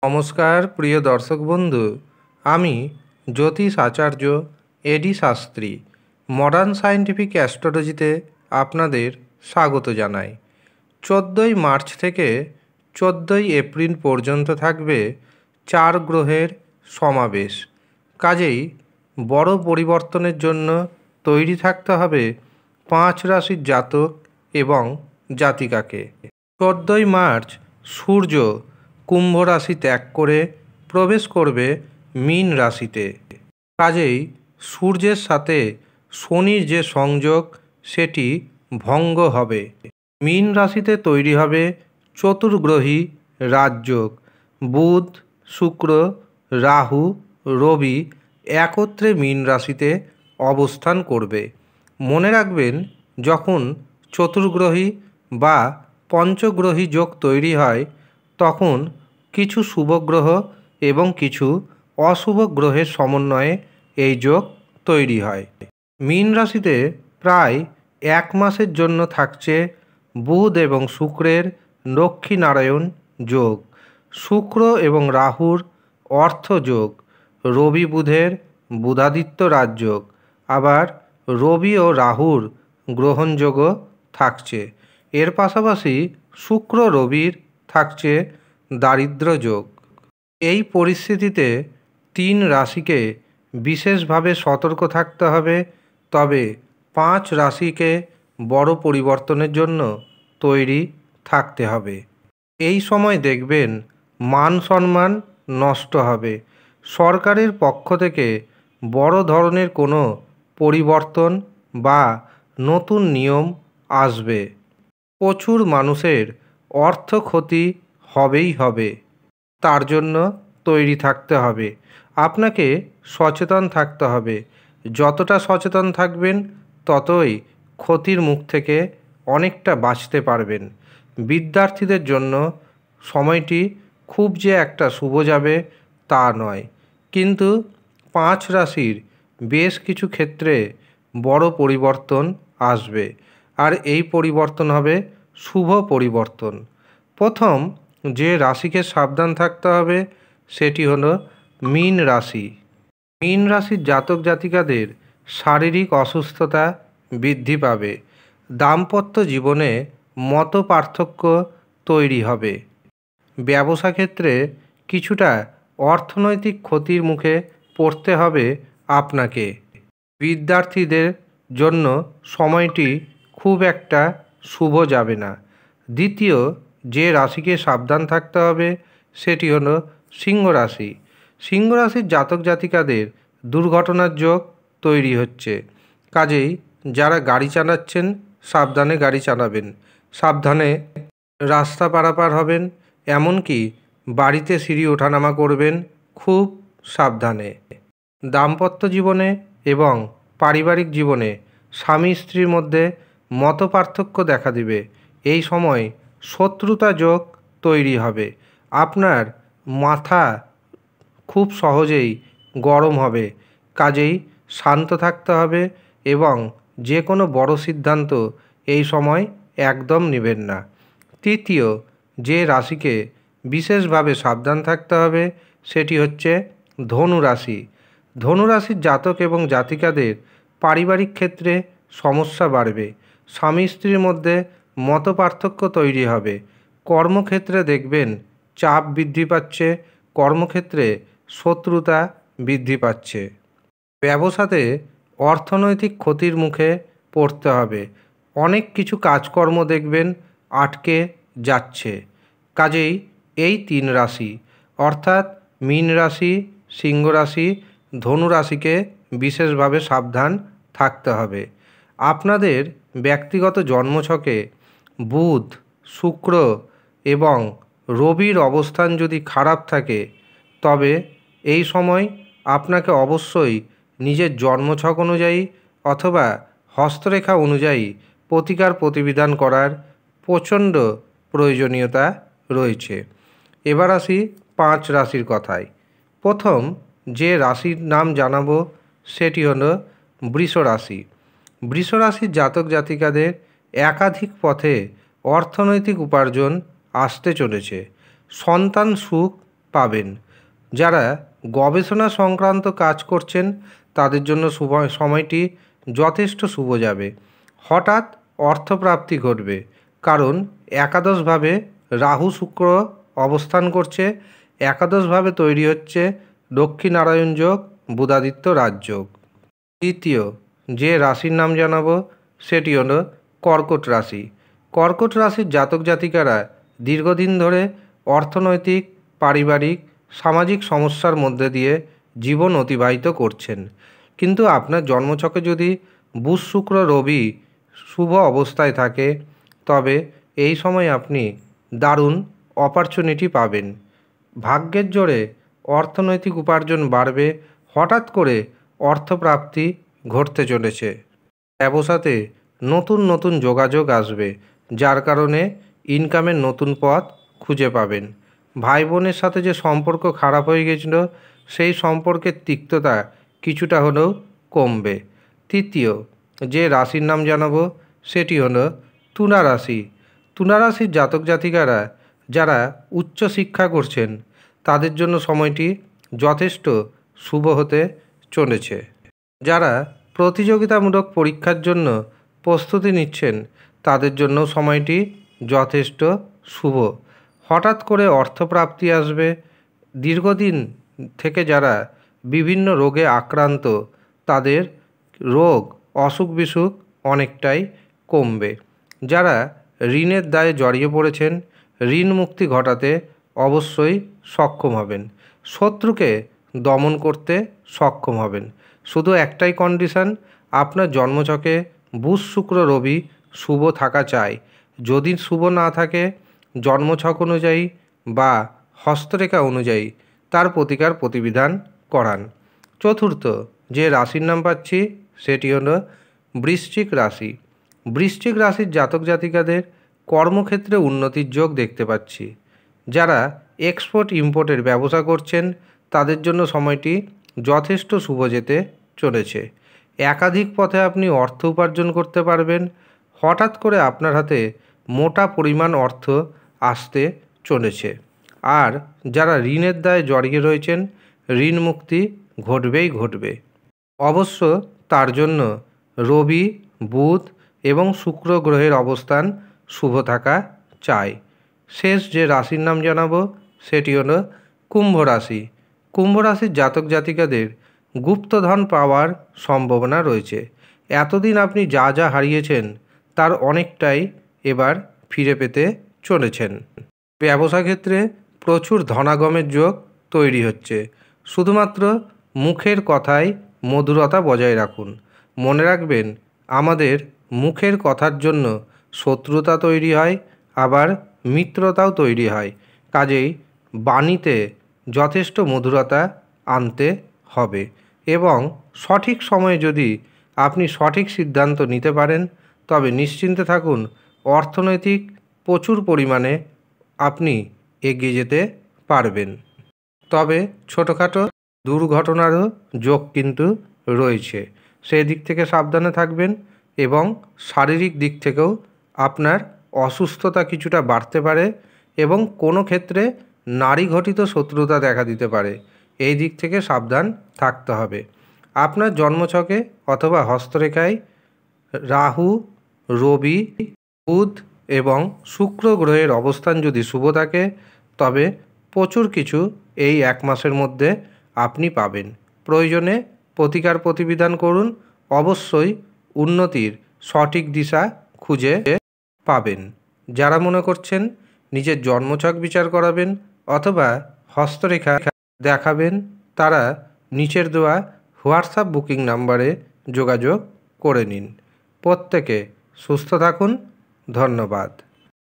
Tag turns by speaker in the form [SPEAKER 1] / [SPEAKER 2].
[SPEAKER 1] নমস্কার প্রিয় দর্শক বন্ধু, আমি জ্যোতিষ আচার্য এডি শাস্ত্রী মডার্ন সায়েন্টিফিক অ্যাস্ট্রোলজিতে আপনাদের স্বাগত জানাই। 14ই মার্চ থেকে 14ই এপ্রিল পর্যন্ত থাকবে 4 গ্রহের সমাবেশ। কাজেই বড় পরিবর্তনের জন্য তৈরি থাকতে হবে 5 রাশির জাতক এবং জাতিকাকে। 14ই মার্চ সূর্য কুম্ভ রাশি ত্যাগ করে প্রবেশ করবে মীন রাশিতে। কাজেই সূর্যের সাথে শনির যে সংযোগ সেটি ভঙ্গ হবে। মীন রাশিতে তৈরি হবে চতুর্গ্রহী রাজযোগ। বুধ, শুক্র, রাহু, রবি একত্রে মীন রাশিতে অবস্থান করবে। মনে রাখবেন, যখন চতুর্গ্রহী বা পঞ্চগ্রহী যোগ তৈরি হয় তখন কিছু শুভ গ্রহ এবং কিছু অশুভ গ্রহের সমন্বয়ে এই যোগ তৈরি হয়। মীন রাশিতে প্রায় 1 মাসের জন্য থাকছে বুধ এবং শুক্রের লক্ষ্মীনারায়ণ যোগ, শুক্র এবং রাহুর অর্থ যোগ, রবি বুধের বুধাদিত্য রাজযোগ, আবার রবি ও রাহুর গ্রহণযোগও থাকছে। এর পাশাপাশি শুক্র রবির থাকছে দারিদ্র্য যোগ। এই পরিস্থিতিতে 3 রাশিকে বিশেষভাবে সতর্ক থাকতে হবে। তবে 5 রাশিকে বড় পরিবর্তনের জন্য তৈরি থাকতে হবে। এই সময় দেখবেন মান সম্মান নষ্ট হবে। সরকারের পক্ষ থেকে বড় ধরনের কোনো পরিবর্তন বা নতুন নিয়ম আসবে। প্রচুর মানুষের অর্থ ক্ষতি হবেই হবে, তার জন্য তৈরি থাকতে হবে। আপনাকে সচেতন থাকতে হবে। যতটা সচেতন থাকবেন ততই ক্ষতির মুখ থেকে অনেকটা বাঁচতে পারবেন। বিদ্যার্থীদের জন্য সময়টি খুব যে একটা শুভ যাবে তা নয়, কিন্তু 5 রাশির বেশ কিছু ক্ষেত্রে বড় পরিবর্তন আসবে, আর এই পরিবর্তন হবে শুভ পরিবর্তন। প্রথম যে রাশিকে সাবধান থাকতে হবে সেটি হলো মীন রাশি। মীন রাশির জাতক জাতিকাদের শারীরিক অসুস্থতা বৃদ্ধি পাবে। দাম্পত্য জীবনে মত পার্থক্য তৈরি হবে। ব্যবসা ক্ষেত্রে কিছুটা অর্থনৈতিক ক্ষতির মুখে পড়তে হবে আপনাকে। বিদ্যার্থীদের জন্য সময়টি খুব একটা শুভ যাবে না। দ্বিতীয় যে রাশিকে সাবধান থাকতে হবে সেটি হলো সিংহ রাশি। সিংহ রাশির জাতক জাতিকাদের দুর্ঘটনার যোগ তৈরি হচ্ছে। কাজেই যারা গাড়ি চালাচ্ছেন সাবধানে গাড়ি চালাবেন, সাবধানে রাস্তা পারাপার হবেন, এমনকি বাড়িতে সিঁড়ি ওঠানামা করবেন খুব সাবধানে। দাম্পত্য জীবনে এবং পারিবারিক জীবনে স্বামী স্ত্রীর মধ্যে মতপার্থক্য দেখা দিবে। এই সময় শত্রুতা যোগ তৈরি হবে। আপনার মাথা খুব সহজেই গরম হবে। কাজেই শান্ত থাকতে হবে এবং যে কোনো বড় সিদ্ধান্ত এই সময় একদম নেবেন না। তৃতীয় যে রাশিকে বিশেষভাবে সাবধান থাকতে হবে সেটি হচ্ছে ধনু রাশি। ধনু রাশির জাতক এবং জাতিকাদের পারিবারিক ক্ষেত্রে সমস্যা বাড়বে। স্বামী স্ত্রীর মধ্যে মতপার্থক্য তৈরি হবে। কর্মক্ষেত্রে দেখবেন চাপ বৃদ্ধি পাচ্ছে, কর্মক্ষেত্রে শত্রুতা বৃদ্ধি পাচ্ছে। ব্যবসাতে অর্থনৈতিক ক্ষতির মুখে পড়তে হবে। অনেক কিছু কাজকর্ম দেখবেন আটকে যাচ্ছে। কাজেই এই 3 রাশি অর্থাৎ মীন রাশি, সিংহ রাশি, ধনু রাশিকে বিশেষভাবে সাবধান থাকতে হবে। আপনাদের ব্যক্তিগত জন্মছকে বুধ, শুক্র এবং রবির অবস্থান যদি খারাপ থাকে তবে এই সময় আপনাকে অবশ্যই নিজের জন্মছক অনুযায়ী অথবা হস্তরেখা অনুযায়ী প্রতিকার প্রতিবিধান করার প্রচণ্ড প্রয়োজনীয়তা রয়েছে। এবার আসি 5 রাশির কথায়। প্রথম যে রাশির নাম জানাবো সেটি হলো বৃষ রাশি। বৃষ রাশির জাতক জাতিকাদের একাধিক পথে অর্থনৈতিক উপার্জন আসতে চলেছে। সন্তান সুখ পাবেন। যারা গবেষণা সংক্রান্ত কাজ করছেন তাদের জন্য সময়টি যথেষ্ট শুভ যাবে। হঠাৎ অর্থপ্রাপ্তি ঘটবে, কারণ একাদশভাবে রাহু শুক্র অবস্থান করছে। একাদশভাবে তৈরি হচ্ছে লক্ষ্মীনারায়ণ যোগ, বুধাদিত্য রাজযোগ। দ্বিতীয় যে রাশির নাম জানাবো সেটি হলো কর্কট রাশি। কর্কট রাশির জাতক জাতিকারা দীর্ঘদিন ধরে অর্থনৈতিক, পারিবারিক, সামাজিক সমস্যার মধ্যে দিয়ে জীবন অতিবাহিত করছেন। কিন্তু আপনার জন্মছকে যদি বুধ শুক্র রবি শুভ অবস্থায় থাকে, তবে এই সময় আপনি দারুণ অপরচুনিটি পাবেন। ভাগ্যের জোরে অর্থনৈতিক উপার্জন বাড়বে। হঠাৎ করে অর্থপ্রাপ্তি ঘটতে চলেছে। ব্যবসাতে নতুন নতুন যোগাযোগ আসবে, যার কারণে ইনকামের নতুন পথ খুঁজে পাবেন। ভাই বোনের সাথে যে সম্পর্ক খারাপ হয়ে গেছিল, সেই সম্পর্কের তিক্ততা কিছুটা হলেও কমবে। তৃতীয় যে রাশির নাম জানাবো সেটি হলো তুলা রাশি। তুলা রাশির জাতক জাতিকারা যারা উচ্চ শিক্ষা করছেন তাদের জন্য সময়টি যথেষ্ট শুভ হতে চলেছে। যারা প্রতিযোগিতামূলক পরীক্ষার জন্য প্রস্তুতি নিচ্ছেন তাদের জন্য সময়টি যথেষ্ট শুভ। হঠাৎ করে অর্থপ্রাপ্তি আসবে। দীর্ঘদিন থেকে যারা বিভিন্ন রোগে আক্রান্ত তাদের রোগ অসুখ বিসুখ অনেকটাই কমবে। যারা ঋণের দায়ে জড়িয়ে পড়েছেন ঋণ মুক্তি ঘটাতে অবশ্যই সক্ষম হবেন। শত্রুকে দমন করতে সক্ষম হবেন। শুধু একটাই কন্ডিশন, আপনার জন্মছকে বুধ শুক্র রবি শুভ থাকা চাই। যদি শুভ না থাকে, জন্মছক অনুযায়ী বা হস্তরেখা অনুযায়ী তার প্রতিকার প্রতিবিধান করান। চতুর্থ যে রাশির নাম পাচ্ছি সেটি হলো বৃশ্চিক রাশি। বৃশ্চিক রাশির জাতক জাতিকাদের কর্মক্ষেত্রে উন্নতির যোগ দেখতে পাচ্ছি। যারা এক্সপোর্ট ইম্পোর্টের ব্যবসা করছেন তাদের জন্য সময়টি যথেষ্ট শুভ যেতে চলেছে। একাধিক পথে আপনি অর্থ উপার্জন করতে পারবেন। হঠাৎ করে আপনার হাতে মোটা পরিমাণ অর্থ আসতে চলেছে। আর যারা ঋণের দায়ে জড়িয়ে রয়েছেন ঋণ মুক্তি ঘটবেই ঘটবে। অবশ্য তার জন্য রবি, বুধ এবং শুক্র গ্রহের অবস্থান শুভ থাকা চাই। শেষ যে রাশির নাম জানাবো সেটি হলো কুম্ভ রাশি। কুম্ভ রাশির জাতক জাতিকাদের গুপ্তধন পাওয়ার সম্ভাবনা রয়েছে। এতদিন আপনি যা যা হারিয়েছেন তার অনেকটাই এবার ফিরে পেতে চলেছেন। ব্যবসা ক্ষেত্রে প্রচুর ধনাগমের যোগ তৈরি হচ্ছে। শুধুমাত্র মুখের কথায় মধুরতা বজায় রাখুন। মনে রাখবেন, আমাদের মুখের কথার জন্য শত্রুতা তৈরি হয়, আবার মিত্রতাও তৈরি হয়। কাজেই বাণীতে যথেষ্ট মধুরতা আনতে হবে এবং সঠিক সময়ে যদি আপনি সঠিক সিদ্ধান্ত নিতে পারেন তবে নিশ্চিন্তে থাকুন, অর্থনৈতিক প্রচুর পরিমাণে আপনি এগিয়ে যেতে পারবেন। তবে ছোটোখাটো দুর্ঘটনারও যোগ কিন্তু রয়েছে, সেই দিক থেকে সাবধানে থাকবেন এবং শারীরিক দিক থেকেও আপনার অসুস্থতা কিছুটা বাড়তে পারে এবং কোনো ক্ষেত্রে নারী ঘটিত শত্রুতা দেখা দিতে পারে। এই দিক থেকে সাবধান থাকতে হবে। আপনার জন্মছকে অথবা হস্তরেখায় রাহু, রবি, বুধ এবং শুক্র গ্রহের অবস্থান যদি শুভ থাকে তবে প্রচুর কিছু এই এক মাসের মধ্যে আপনি পাবেন। প্রয়োজনে প্রতিকার প্রতিবিধান করুন, অবশ্যই উন্নতির সঠিক দিশা খুঁজে পাবেন। যারা মনে করছেন নিজের জন্মছক বিচার করাবেন অথবা হস্তরেখা দেখাবেন, তারা নিচের দেওয়া হোয়াটসঅ্যাপ বুকিং নাম্বারে যোগাযোগ করে নিন। প্রত্যেকে সুস্থ থাকুন। ধন্যবাদ।